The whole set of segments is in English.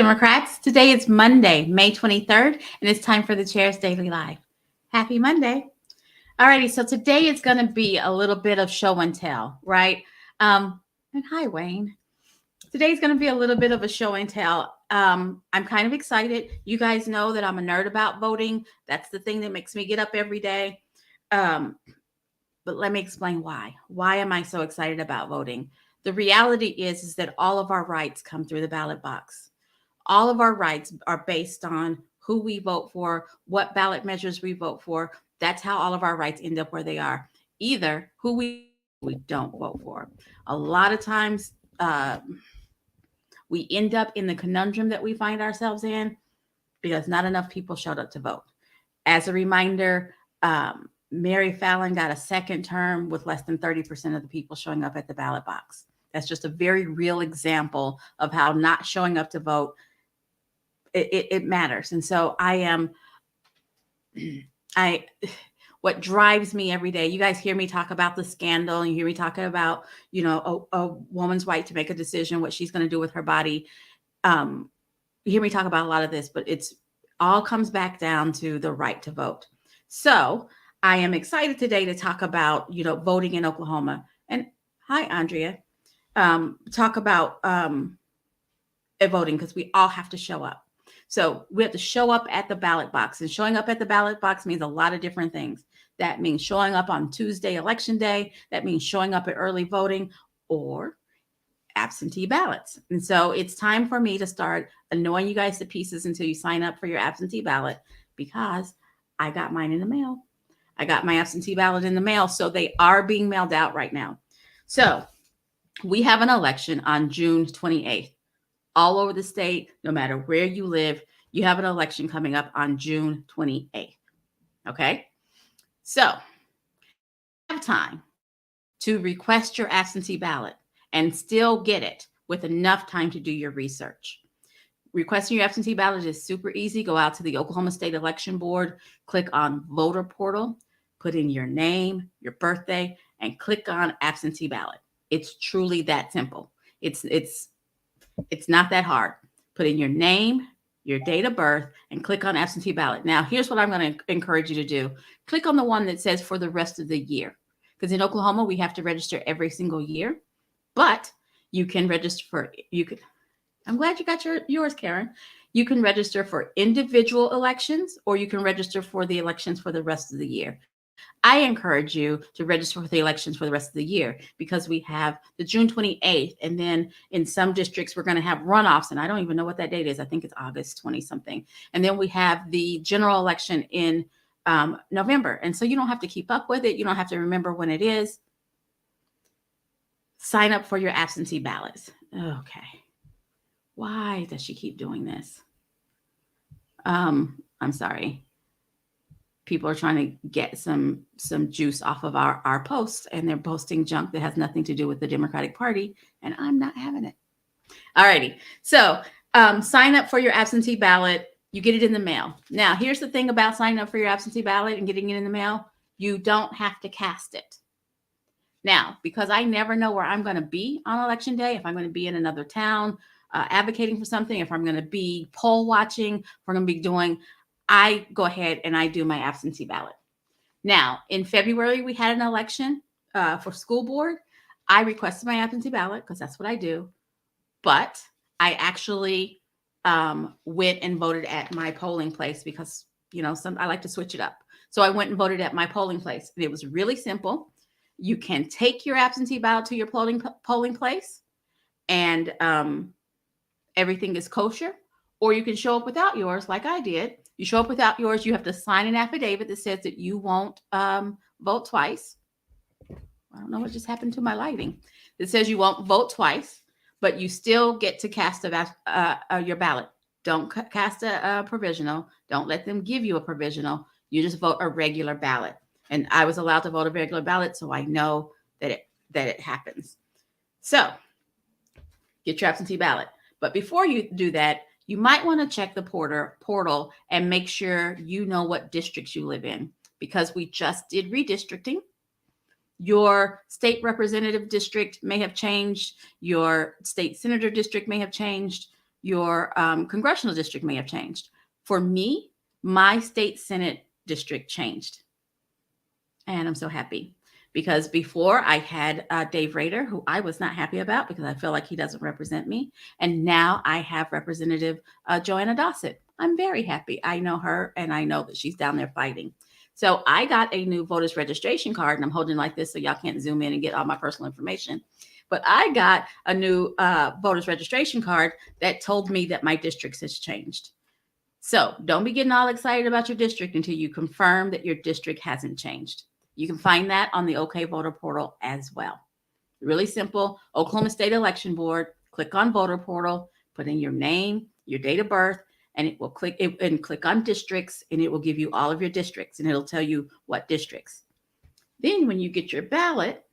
Democrats. Today is Monday, May 23rd, and it's time for the Chair's Daily Live. Happy Monday. Alrighty, so today it's going to be a little bit of show and tell, right? And hi, Wayne. Today's going to be a little bit of a show and tell. I'm kind of excited. You guys know that I'm a nerd about voting. That's the thing that makes me get up every day. But let me explain why. Why am I so excited about voting? The reality is that all of our rights come through the ballot box. All of our rights are based on who we vote for, what ballot measures we vote for. That's how all of our rights end up where they are. Either who we don't vote for. A lot of times we end up in the conundrum that we find ourselves in because not enough people showed up to vote. As a reminder, Mary Fallon got a second term with less than 30% of the people showing up at the ballot box. That's just a very real example of how not showing up to vote, it matters. And so what drives me every day, you guys hear me talk about the scandal, and you hear me talking about, a woman's right to make a decision, what she's going to do with her body. You hear me talk about a lot of this, but it's all comes back down to the right to vote. So I am excited today to talk about, voting in Oklahoma. And hi, Andrea. Talk about voting, because we all have to show up. So we have to show up at the ballot box, and showing up at the ballot box means a lot of different things. That means showing up on Tuesday, election day. That means showing up at early voting or absentee ballots. And so it's time for me to start annoying you guys to pieces until you sign up for your absentee ballot, because I got mine in the mail. I got my absentee ballot in the mail. So they are being mailed out right now. So we have an election on June 28th. All over the state, no matter where you live, you have an election coming up on June 28th. Okay? So you have time to request your absentee ballot and still get it with enough time to do your research. Requesting your absentee ballot is super easy. Go out to the Oklahoma State Election Board, click on Voter Portal, put in your name, your birthday, and click on absentee ballot. It's truly that simple. It's not that hard. Put in your name, your date of birth, and click on absentee ballot. Now, here's what I'm going to encourage you to do. Click on the one that says for the rest of the year. Because in Oklahoma, we have to register every single year. But you can register I'm glad you got yours, Karen. You can register for individual elections, or you can register for the elections for the rest of the year. I encourage you to register for the elections for the rest of the year, because we have the June 28th, and then in some districts we're going to have runoffs, and I don't even know what that date is. I think it's August 20 something. And then we have the general election in November. And so you don't have to keep up with it. You don't have to remember when it is. Sign up for your absentee ballots. Okay. Why does she keep doing this? I'm sorry. People are trying to get some juice off of our posts, and they're posting junk that has nothing to do with the Democratic Party, and I'm not having it. All righty. So sign up for your absentee ballot. You get it in the mail. Now, here's the thing about signing up for your absentee ballot and getting it in the mail. You don't have to cast it. Now, because I never know where I'm going to be on election day, if I'm going to be in another town advocating for something, if I'm going to be poll watching, if we're going to be doing, I go ahead and I do my absentee ballot. Now, in February, we had an election for school board. I requested my absentee ballot because that's what I do. But I actually went and voted at my polling place because, I like to switch it up. So I went and voted at my polling place. And it was really simple. You can take your absentee ballot to your polling place, and everything is kosher. Or you can show up without yours, like I did. You show up without yours. You have to sign an affidavit that says that you won't vote twice. I don't know what just happened to my lighting. It says you won't vote twice, but you still get to cast your ballot. Don't cast a provisional. Don't let them give you a provisional. You just vote a regular ballot. And I was allowed to vote a regular ballot, so I know that it happens. So get your absentee ballot. But before you do that, you might want to check the portal and make sure you know what districts you live in, because we just did redistricting. Your state representative district may have changed. Your state senator district may have changed. your congressional district may have changed. For me, my state Senate district changed. And I'm so happy because before I had Dave Rader, who I was not happy about because I feel like he doesn't represent me. And now I have Representative Joanna Dossett. I'm very happy. I know her and I know that she's down there fighting. So I got a new voters registration card, and I'm holding like this so y'all can't zoom in and get all my personal information. But I got a new voters registration card that told me that my districts has changed. So don't be getting all excited about your district until you confirm that your district hasn't changed. You can find that on the OK Voter portal as well. Really simple. Oklahoma State Election Board. Click on Voter Portal, put in your name, your date of birth, and it will click on districts, and it will give you all of your districts, and it'll tell you what districts. Then when you get your ballot,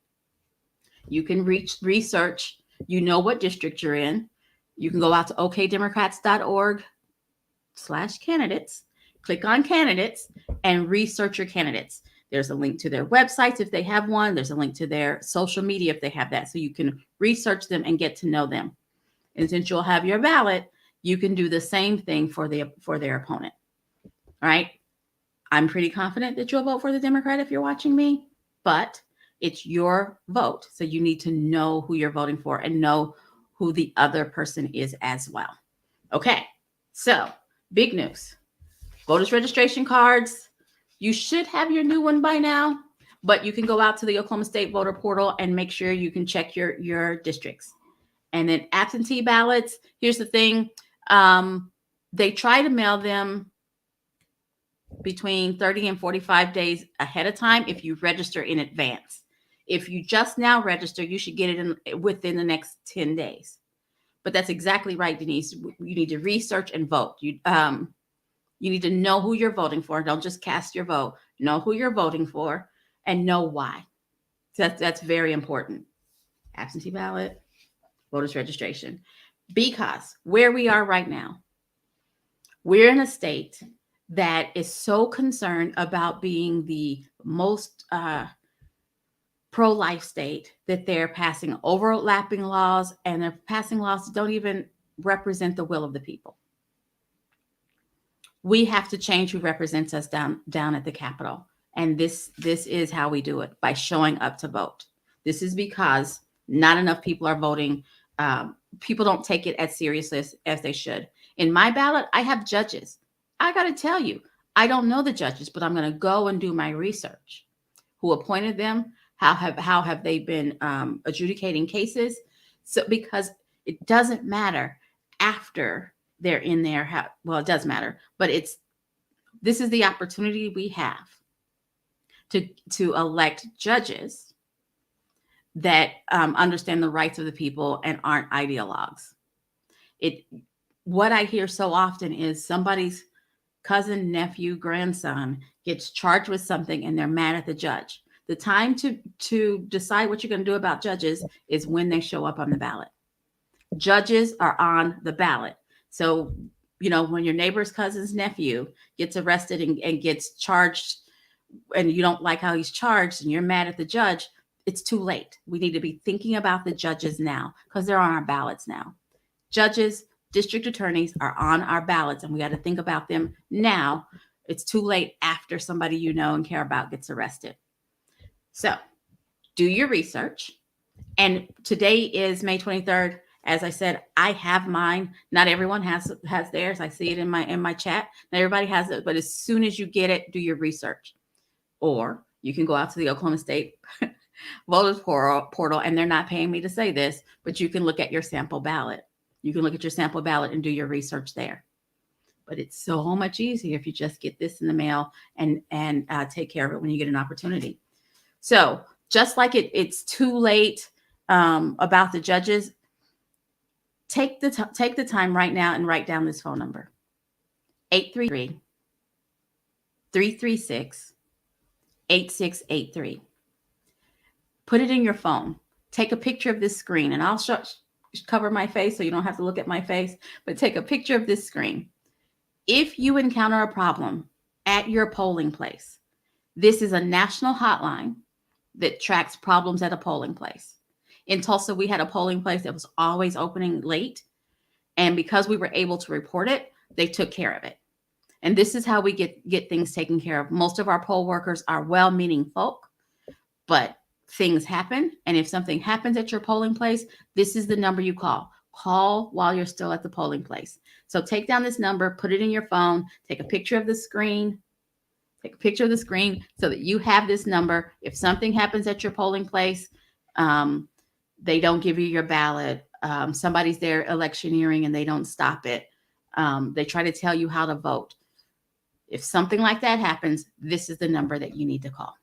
you can research. You know what district you're in. You can go out to okdemocrats.org/candidates, click on candidates, and research your candidates. There's a link to their websites if they have one. There's a link to their social media if they have that. So you can research them and get to know them. And since you'll have your ballot, you can do the same thing for their opponent. All right. I'm pretty confident that you'll vote for the Democrat if you're watching me, but it's your vote. So you need to know who you're voting for and know who the other person is as well. Okay. So big news. Voters registration cards. You should have your new one by now, but you can go out to the Oklahoma State voter portal and make sure you can check your districts. And then absentee ballots. Here's the thing. They try to mail them between 30 and 45 days ahead of time if you register in advance. If you just now register, you should get it within the next 10 days. But that's exactly right, Denise. You need to research and vote. You need to know who you're voting for. Don't just cast your vote. Know who you're voting for and know why. So that's very important. Absentee ballot, voters registration. Because where we are right now, we're in a state that is so concerned about being the most pro-life state that they're passing overlapping laws, and they're passing laws that don't even represent the will of the people. We have to change who represents us down at the Capitol. And this is how we do it, by showing up to vote. This is because not enough people are voting. People don't take it as seriously as they should. In my ballot, I have judges. I got to tell you, I don't know the judges, but I'm going to go and do my research. Who appointed them? How have they been adjudicating cases? So because it doesn't matter after they're in there. Well, it does matter, but this is the opportunity we have to elect judges that understand the rights of the people and aren't ideologues. What I hear so often is somebody's cousin, nephew, grandson gets charged with something and they're mad at the judge. The time to decide what you're going to do about judges is when they show up on the ballot. Judges are on the ballot. So, when your neighbor's cousin's nephew gets arrested and gets charged, and you don't like how he's charged and you're mad at the judge, it's too late. We need to be thinking about the judges now because they're on our ballots now. Judges, district attorneys are on our ballots, and we got to think about them now. It's too late after somebody you know and care about gets arrested. So do your research. And today is May 23rd. As I said, I have mine. Not everyone has theirs. I see it in my chat. Not everybody has it, but as soon as you get it, do your research. Or you can go out to the Oklahoma State voters portal, and they're not paying me to say this, but you can look at your sample ballot. You can look at your sample ballot and do your research there. But it's so much easier if you just get this in the mail and take care of it when you get an opportunity. So just like it's too late about the judges, take the time right now and write down this phone number: 833-336-8683. Put it in your phone. Take a picture of this screen, and I'll cover my face so you don't have to look at my face, but take a picture of this screen. If you encounter a problem at your polling place, this is a national hotline that tracks problems at a polling place. In Tulsa, we had a polling place that was always opening late. And because we were able to report it, they took care of it. And this is how we get things taken care of. Most of our poll workers are well-meaning folk, but things happen. And if something happens at your polling place, this is the number you call. Call while you're still at the polling place. So take down this number, put it in your phone, take a picture of the screen. Take a picture of the screen so that you have this number. If something happens at your polling place, they don't give you your ballot. Somebody's there electioneering and they don't stop it. They try to tell you how to vote. If something like that happens, this is the number that you need to call.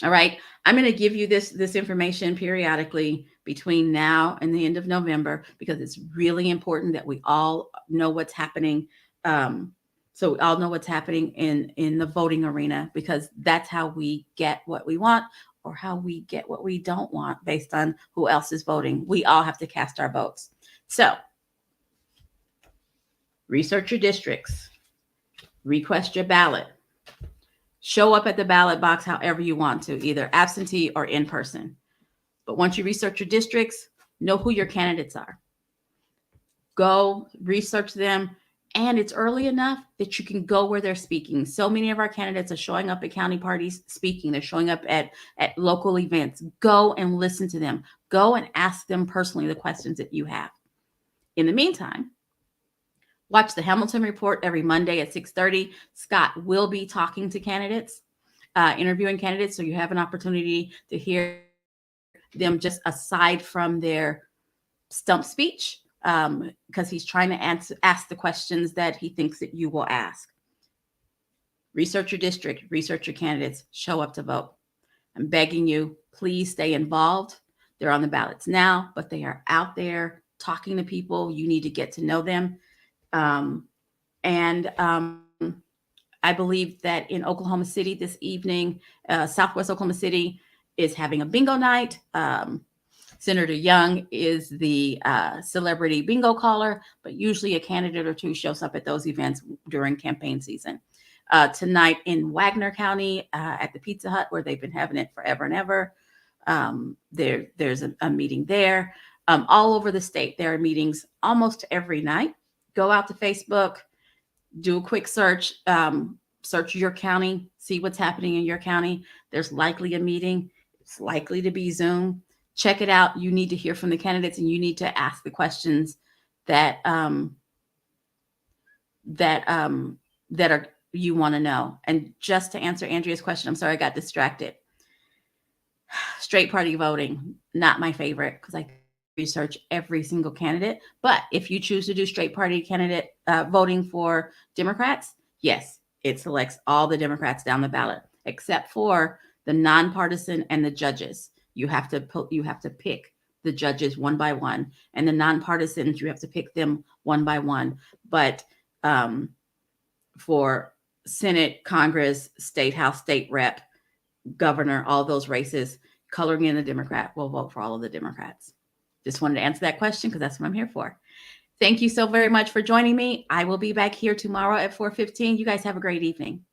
All right. I'm going to give you this information periodically between now and the end of November, because it's really important that we all know what's happening. So we all know what's happening in the voting arena, because that's how we get what we want, or how we get what we don't want based on who else is voting. We all have to cast our votes. So research your districts, request your ballot, show up at the ballot box however you want to, either absentee or in person. But once you research your districts, know who your candidates are. Go research them. And it's early enough that you can go where they're speaking. So many of our candidates are showing up at county parties speaking. They're showing up at local events. Go and listen to them. Go and ask them personally the questions that you have. In the meantime, watch the Hamilton Report every Monday at 6:30. Scott will be talking to candidates, interviewing candidates, so you have an opportunity to hear them just aside from their stump speech, because he's trying to ask the questions that he thinks that you will ask. Research your district, research your candidates, show up to vote. I'm begging you, please stay involved. They're on the ballots now, but they are out there talking to people. You need to get to know them. I believe that in Oklahoma City this evening, Southwest Oklahoma City is having a bingo night. Senator Young is the celebrity bingo caller, but usually a candidate or two shows up at those events during campaign season. Tonight in Wagner County at the Pizza Hut, where they've been having it forever and ever, there's a meeting there. All over the state, there are meetings almost every night. Go out to Facebook, do a quick search, search your county, see what's happening in your county. There's likely a meeting. It's likely to be Zoom. Check it out. You need to hear from the candidates, and you need to ask the questions that you want to know. And just to answer Andrea's question, I'm sorry I got distracted. Straight party voting, not my favorite, because I research every single candidate. But if you choose to do straight party candidate voting for Democrats, yes, it selects all the Democrats down the ballot, except for the nonpartisan and the judges. You have to pick the judges one by one, and the nonpartisans, you have to pick them one by one. But for Senate, Congress, State House, State Rep, Governor, all those races, coloring in a Democrat will vote for all of the Democrats. Just wanted to answer that question because that's what I'm here for. Thank you so very much for joining me. I will be back here tomorrow at 4:15. You guys have a great evening.